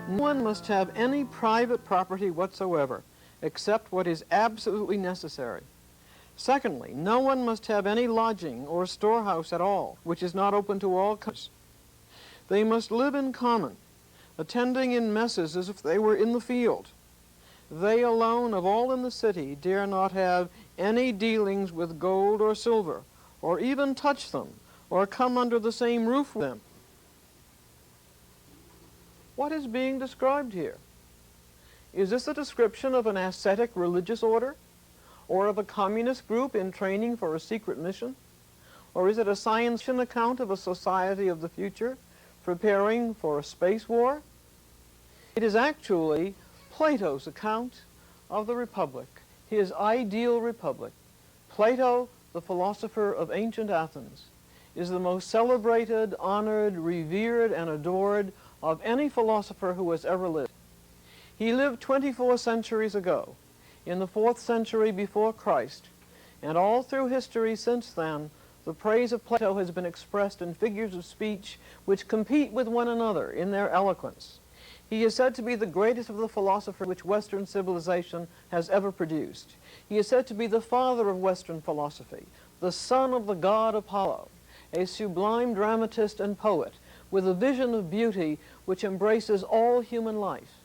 No one must have any private property whatsoever, except what is absolutely necessary. Secondly, no one must have any lodging or storehouse at all, which is not open to all comers. They must live in common, attending in messes as if they were in the field. They alone of all in the city dare not have any dealings with gold or silver, or even touch them, or come under the same roof with them. What is being described here? Is this a description of an ascetic religious order, or of a communist group in training for a secret mission? Or is it a science fiction account of a society of the future preparing for a space war? It is actually Plato's account of the Republic, his ideal Republic. Plato, the philosopher of ancient Athens, is the most celebrated, honored, revered, and adored of any philosopher who has ever lived. He lived 24 centuries ago, in the 4th century before Christ, and all through history since then, the praise of Plato has been expressed in figures of speech which compete with one another in their eloquence. He is said to be the greatest of the philosophers which Western civilization has ever produced. He is said to be the father of Western philosophy, the son of the god Apollo, a sublime dramatist and poet with a vision of beauty which embraces all human life,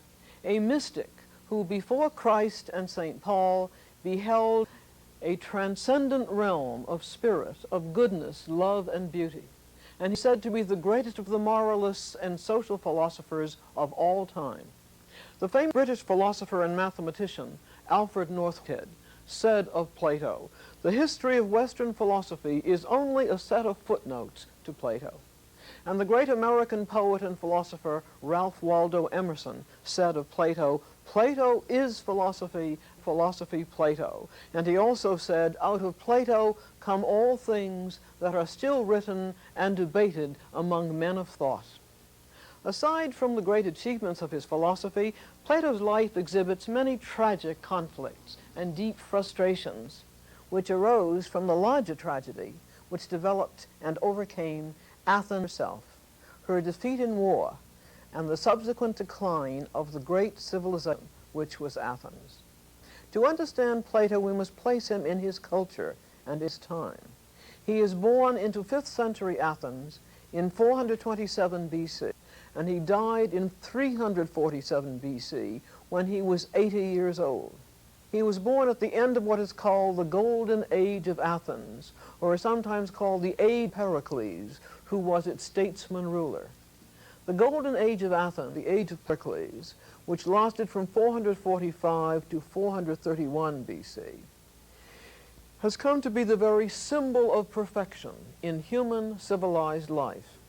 a mystic who before Christ and St. Paul beheld a transcendent realm of spirit, of goodness, love, and beauty. And he's said to be the greatest of the moralists and social philosophers of all time. The famous British philosopher and mathematician Alfred Northhead said of Plato, "The history of Western philosophy is only a set of footnotes to Plato." And the great American poet and philosopher Ralph Waldo Emerson said of Plato, "Plato is philosophy, philosophy Plato." And he also said, "Out of Plato come all things that are still written and debated among men of thought." Aside from the great achievements of his philosophy, Plato's life exhibits many tragic conflicts and deep frustrations, which arose from the larger tragedy which developed and overcame Athens herself, her defeat in war, and the subsequent decline of the great civilization which was Athens. To understand Plato, we must place him in his culture and his time. He is born into 5th century Athens in 427 BC, and he died in 347 BC when he was 80 years old. He was born at the end of what is called the Golden Age of Athens, or is sometimes called the Age of Pericles, who was its statesman ruler. The Golden Age of Athens, the Age of Pericles, which lasted from 445 to 431 BC, has come to be the very symbol of perfection in human civilized life.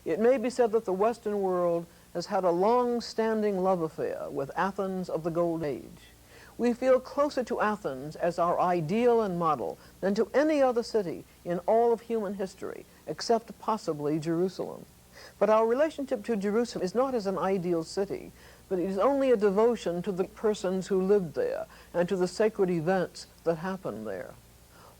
It may be said that the Western world has had a long-standing love affair with Athens of the Golden Age. We feel closer to Athens as our ideal and model than to any other city in all of human history, except possibly Jerusalem. But our relationship to Jerusalem is not as an ideal city, but it is only a devotion to the persons who lived there and to the sacred events that happened there.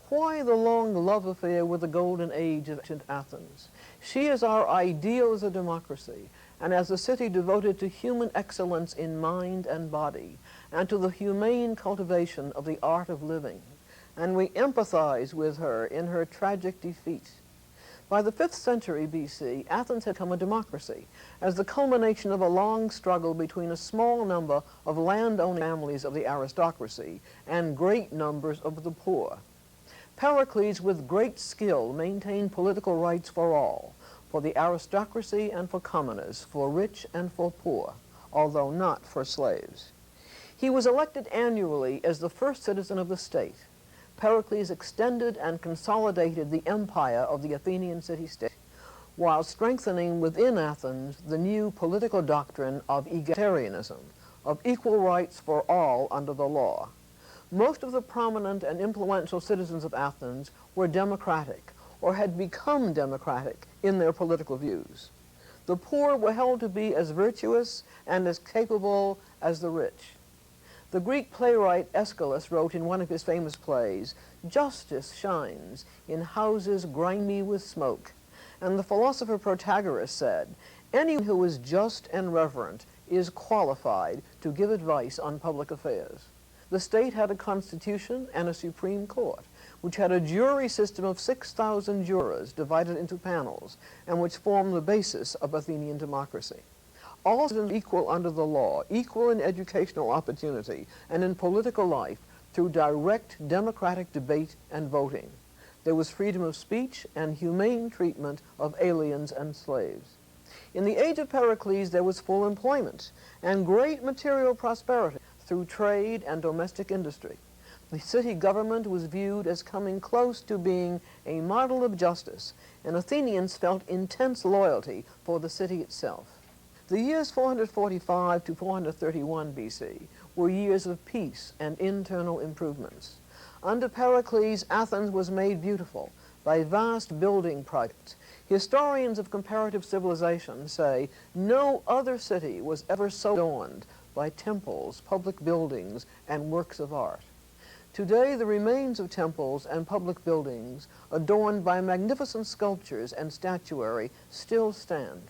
Why the long love affair with the Golden Age of ancient Athens? She is our ideal as a democracy and as a city devoted to human excellence in mind and body, and to the humane cultivation of the art of living. And we empathize with her in her tragic defeat. By the 5th century BC, Athens had become a democracy as the culmination of a long struggle between a small number of land-owning families of the aristocracy and great numbers of the poor. Pericles, with great skill, maintained political rights for all, for the aristocracy and for commoners, for rich and for poor, although not for slaves. He was elected annually as the first citizen of the state. Pericles extended and consolidated the empire of the Athenian city-state, while strengthening within Athens the new political doctrine of egalitarianism, of equal rights for all under the law. Most of the prominent and influential citizens of Athens were democratic, or had become democratic in their political views. The poor were held to be as virtuous and as capable as the rich. The Greek playwright Aeschylus wrote in one of his famous plays, "Justice shines in houses grimy with smoke." And the philosopher Protagoras said, "Anyone who is just and reverent is qualified to give advice on public affairs. The state had a constitution and a Supreme Court, which had a jury system of 6,000 jurors divided into panels, and which formed the basis of Athenian democracy. All citizens equal under the law, equal in educational opportunity and in political life through direct democratic debate and voting. There was freedom of speech and humane treatment of aliens and slaves. In the age of Pericles, there was full employment and great material prosperity through trade and domestic industry. The city government was viewed as coming close to being a model of justice, and Athenians felt intense loyalty for the city itself. The years 445 to 431 BC were years of peace and internal improvements. Under Pericles, Athens was made beautiful by vast building projects. Historians of comparative civilization say no other city was ever so adorned by temples, public buildings, and works of art. Today, the remains of temples and public buildings, adorned by magnificent sculptures and statuary, still stand.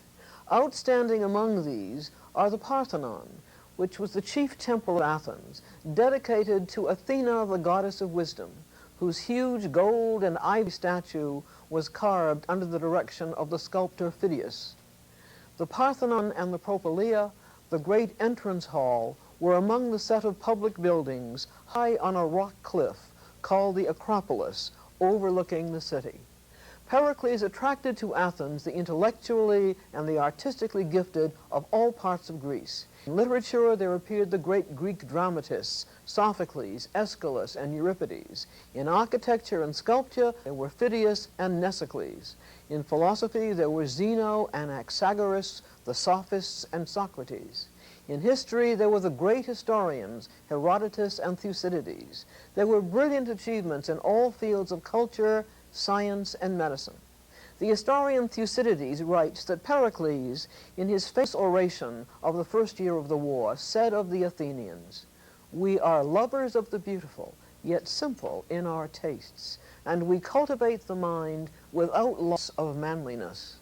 Outstanding among these are the Parthenon, which was the chief temple of Athens, dedicated to Athena, the goddess of wisdom, whose huge gold and ivy statue was carved under the direction of the sculptor Phidias. The Parthenon and the Propylaea, the great entrance hall, were among the set of public buildings high on a rock cliff called the Acropolis, overlooking the city. Pericles attracted to Athens the intellectually and the artistically gifted of all parts of Greece. In literature, there appeared the great Greek dramatists, Sophocles, Aeschylus, and Euripides. In architecture and sculpture, there were Phidias and Mnesicles. In philosophy, there were Zeno and Anaxagoras, the Sophists, and Socrates. In history, there were the great historians, Herodotus and Thucydides. There were brilliant achievements in all fields of culture, science, and medicine. The historian Thucydides writes that Pericles, in his famous oration of the first year of the war, said of the Athenians, "We are lovers of the beautiful, yet simple in our tastes, and we cultivate the mind without loss of manliness."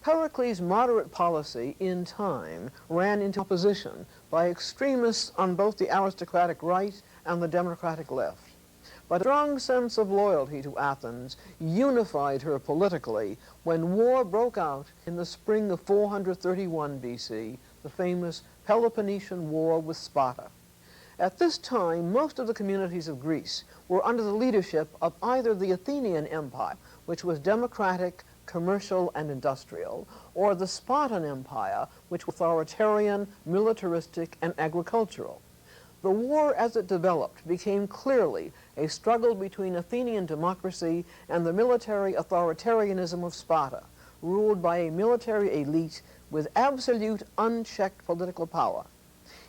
Pericles' moderate policy in time ran into opposition by extremists on both the aristocratic right and the democratic left. But a strong sense of loyalty to Athens unified her politically when war broke out in the spring of 431 BC, the famous Peloponnesian War with Sparta. At this time, most of the communities of Greece were under the leadership of either the Athenian Empire, which was democratic, commercial, and industrial, or the Spartan Empire, which was authoritarian, militaristic, and agricultural. The war, as it developed, became clearly a struggle between Athenian democracy and the military authoritarianism of Sparta, ruled by a military elite with absolute, unchecked political power.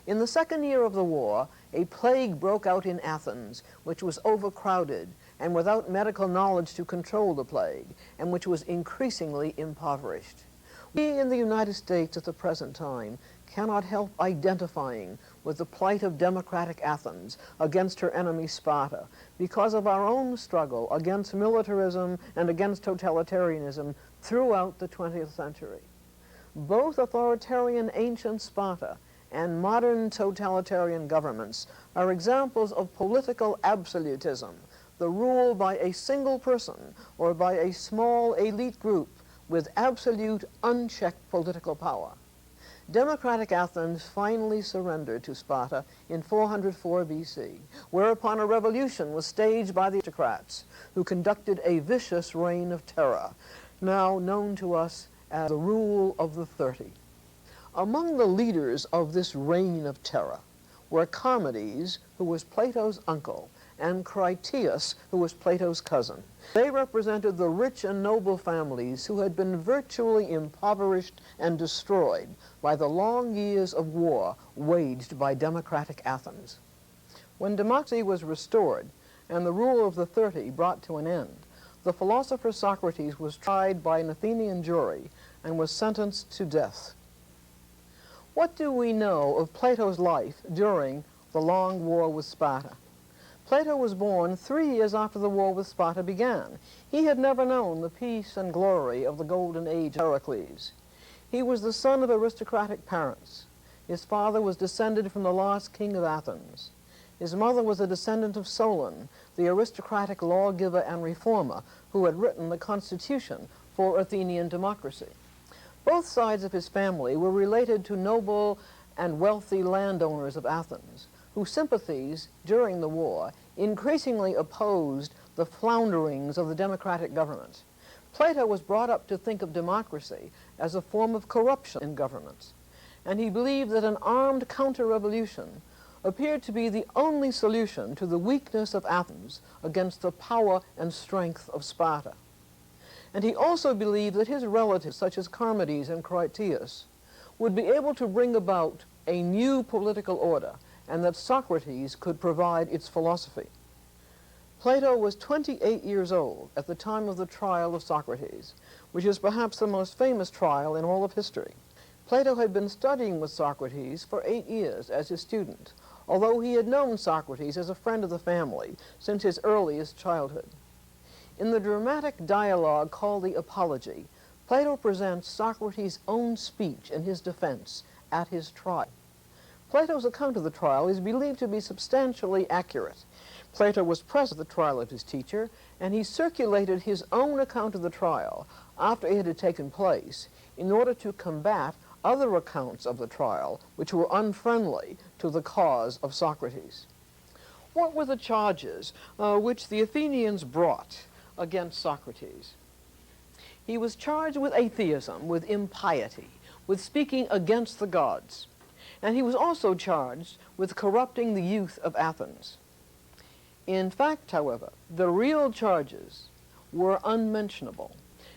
In the second year of the war, a plague broke out in Athens, which was overcrowded and without medical knowledge to control the plague, and which was increasingly impoverished. We in the United States at the present time cannot help identifying with the plight of democratic Athens against her enemy Sparta because of our own struggle against militarism and against totalitarianism throughout the 20th century. Both authoritarian ancient Sparta and modern totalitarian governments are examples of political absolutism, the rule by a single person or by a small elite group with absolute, unchecked political power. Democratic Athens finally surrendered to Sparta in 404 BC, whereupon a revolution was staged by the aristocrats, who conducted a vicious reign of terror, now known to us as the Rule of the 30. Among the leaders of this reign of terror were Charmides, who was Plato's uncle, and Critias, who was Plato's cousin. They represented the rich and noble families who had been virtually impoverished and destroyed by the long years of war waged by democratic Athens. When democracy was restored and the rule of the 30 brought to an end, the philosopher Socrates was tried by an Athenian jury and was sentenced to death. What do we know of Plato's life during the long war with Sparta? Plato was born 3 years after the war with Sparta began. He had never known the peace and glory of the golden age of Pericles. He was the son of aristocratic parents. His father was descended from the last king of Athens. His mother was a descendant of Solon, the aristocratic lawgiver and reformer who had written the constitution for Athenian democracy. Both sides of his family were related to noble and wealthy landowners of Athens, whose sympathies during the war increasingly opposed the flounderings of the democratic government. Plato was brought up to think of democracy as a form of corruption in governments, and he believed that an armed counter-revolution appeared to be the only solution to the weakness of Athens against the power and strength of Sparta. And he also believed that his relatives, such as Charmides and Critias, would be able to bring about a new political order, and that Socrates could provide its philosophy. Plato was 28 years old at the time of the trial of Socrates, which is perhaps the most famous trial in all of history. Plato had been studying with Socrates for 8 years as his student, although he had known Socrates as a friend of the family since his earliest childhood. In the dramatic dialogue called the Apology, Plato presents Socrates' own speech in his defense at his trial. Plato's account of the trial is believed to be substantially accurate. Plato was present at the trial of his teacher, and he circulated his own account of the trial after it had taken place in order to combat other accounts of the trial which were unfriendly to the cause of Socrates. What were the charges which the Athenians brought against Socrates? He was charged with atheism, with impiety, with speaking against the gods, and he was also charged with corrupting the youth of Athens. In fact, however, the real charges were unmentionable,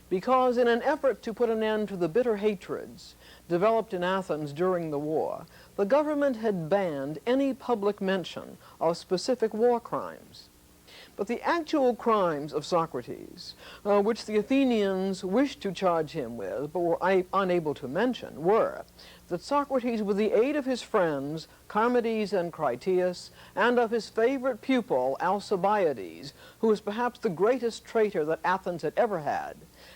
because in an effort to put an end to the bitter hatreds developed in Athens during the war, the government had banned any public mention of specific war crimes. But the actual crimes of Socrates, which the Athenians wished to charge him with but were unable to mention, were that Socrates, with the aid of his friends Charmides and Critias, and of his favorite pupil Alcibiades, who was perhaps the greatest traitor that Athens had ever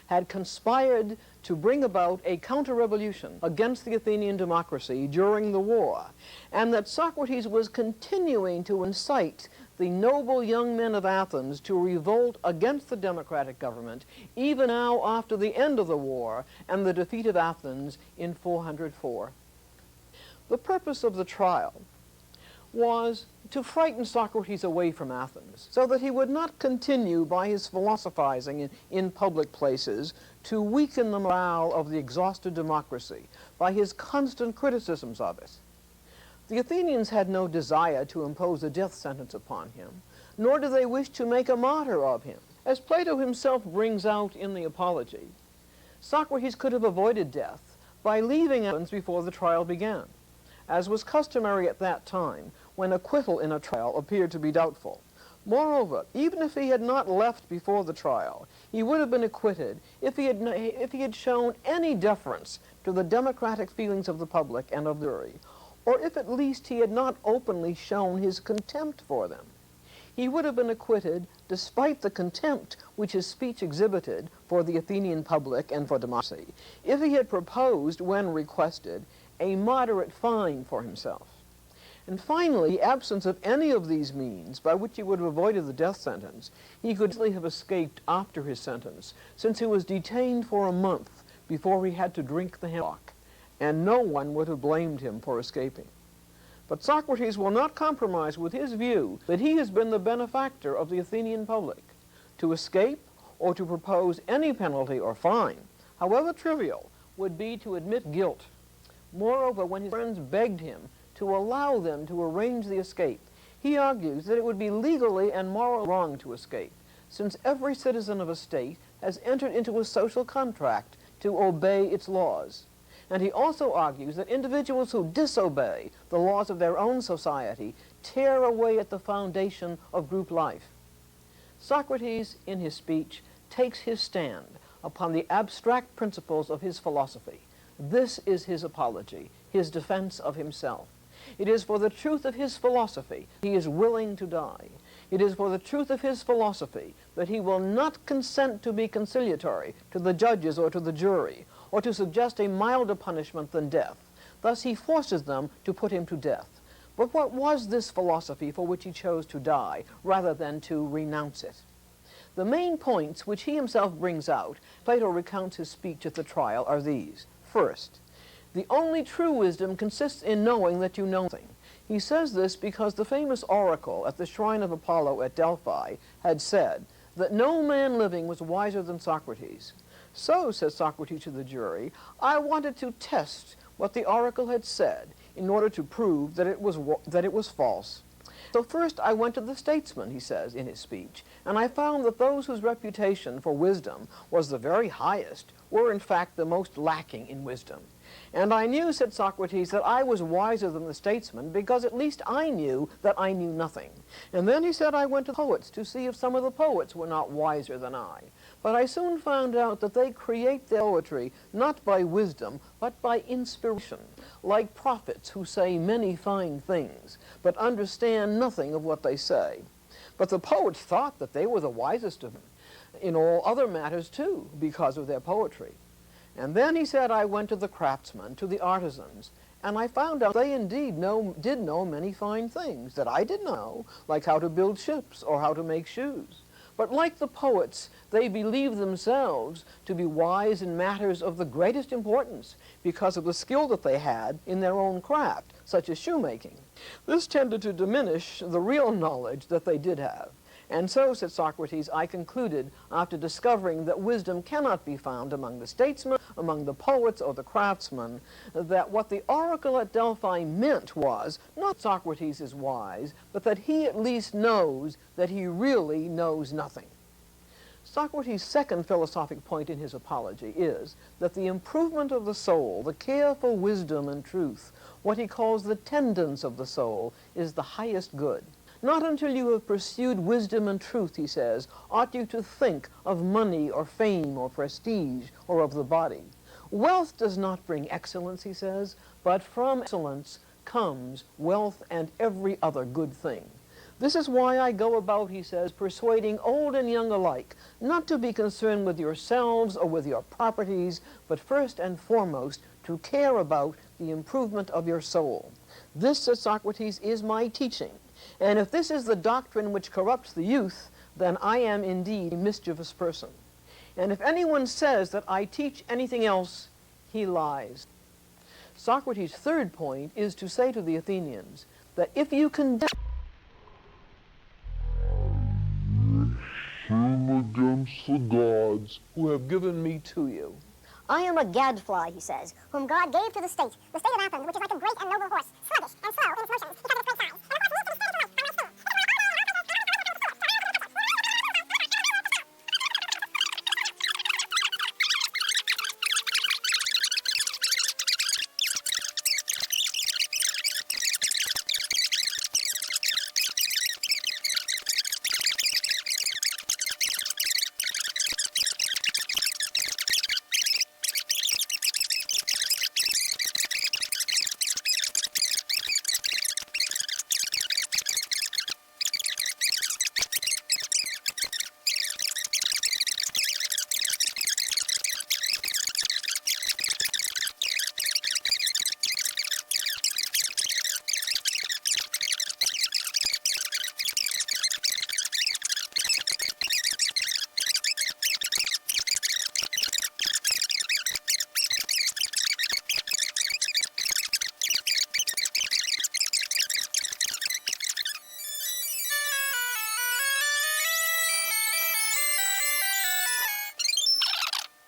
had conspired to bring about a counter-revolution against the Athenian democracy during the war, and that Socrates was continuing to incite the noble young men of Athens to revolt against the democratic government, even now after the end of the war and the defeat of Athens in 404. The purpose of the trial was to frighten Socrates away from Athens, so that he would not continue by his philosophizing in public places to weaken the morale of the exhausted democracy by his constant criticisms of it. The Athenians had no desire to impose a death sentence upon him, nor do they wish to make a martyr of him. As Plato himself brings out in the Apology, Socrates could have avoided death by leaving Athens before the trial began, as was customary at that time when acquittal in a trial appeared to be doubtful. Moreover, even if he had not left before the trial, he would have been acquitted if he had shown any deference to the democratic feelings of the public and of the jury, or if at least he had not openly shown his contempt for them. He would have been acquitted despite the contempt which his speech exhibited for the Athenian public and for democracy, if he had proposed, when requested, a moderate fine for himself. And finally, the absence of any of these means by which he would have avoided the death sentence, he could easily have escaped after his sentence, since he was detained for a month before he had to drink the hemlock, and no one would have blamed him for escaping. But Socrates will not compromise with his view that he has been the benefactor of the Athenian public. To escape or to propose any penalty or fine, however trivial, would be to admit guilt. Moreover, when his friends begged him to allow them to arrange the escape, he argues that it would be legally and morally wrong to escape, since every citizen of a state has entered into a social contract to obey its laws. And he also argues that individuals who disobey the laws of their own society tear away at the foundation of group life. Socrates, in his speech, takes his stand upon the abstract principles of his philosophy. This is his apology, his defense of himself. It is for the truth of his philosophy he is willing to die. It is for the truth of his philosophy that he will not consent to be conciliatory to the judges or to the jury, or to suggest a milder punishment than death, Thus he forces them to put him to death. But what was this philosophy for which he chose to die, rather than to renounce it? The main points which he himself brings out, Plato recounts his speech at the trial, are these. First, the only true wisdom consists in knowing that you know nothing. He says this because the famous oracle at the shrine of Apollo at Delphi had said that no man living was wiser than Socrates. So, says Socrates to the jury, I wanted to test what the oracle had said in order to prove that it was false. So first I went to the statesmen, he says in his speech, and I found that those whose reputation for wisdom was the very highest were in fact the most lacking in wisdom. And I knew, said Socrates, that I was wiser than the statesmen because at least I knew that I knew nothing. And then he said I went to the poets to see if some of the poets were not wiser than I. But I soon found out that they create their poetry not by wisdom, but by inspiration, like prophets who say many fine things, but understand nothing of what they say. But the poets thought that they were the wisest of them in all other matters too, because of their poetry. And then he said I went to the craftsmen, to the artisans, and I found out they indeed did know many fine things that I didn't know, like how to build ships or how to make shoes. But like the poets, they believed themselves to be wise in matters of the greatest importance because of the skill that they had in their own craft, such as shoemaking. This tended to diminish the real knowledge that they did have. And so, said Socrates, I concluded, after discovering that wisdom cannot be found among the statesmen, among the poets, or the craftsmen, that what the oracle at Delphi meant was, not Socrates is wise, but that he at least knows that he really knows nothing. Socrates' second philosophic point in his apology is that the improvement of the soul, the care for wisdom and truth, what he calls the tendance of the soul, is the highest good. Not until you have pursued wisdom and truth, he says, ought you to think of money or fame or prestige or of the body. Wealth does not bring excellence, he says, but from excellence comes wealth and every other good thing. This is why I go about, he says, persuading old and young alike, not to be concerned with yourselves or with your properties, but first and foremost to care about the improvement of your soul. This, says Socrates, is my teaching. And if this is the doctrine which corrupts the youth, then I am indeed a mischievous person. And if anyone says that I teach anything else, he lies. Socrates' third point is to say to the Athenians that if you condemn against the gods who have given me to you. I am a gadfly, he says, whom God gave to the state of Athens, which is like a great and noble horse,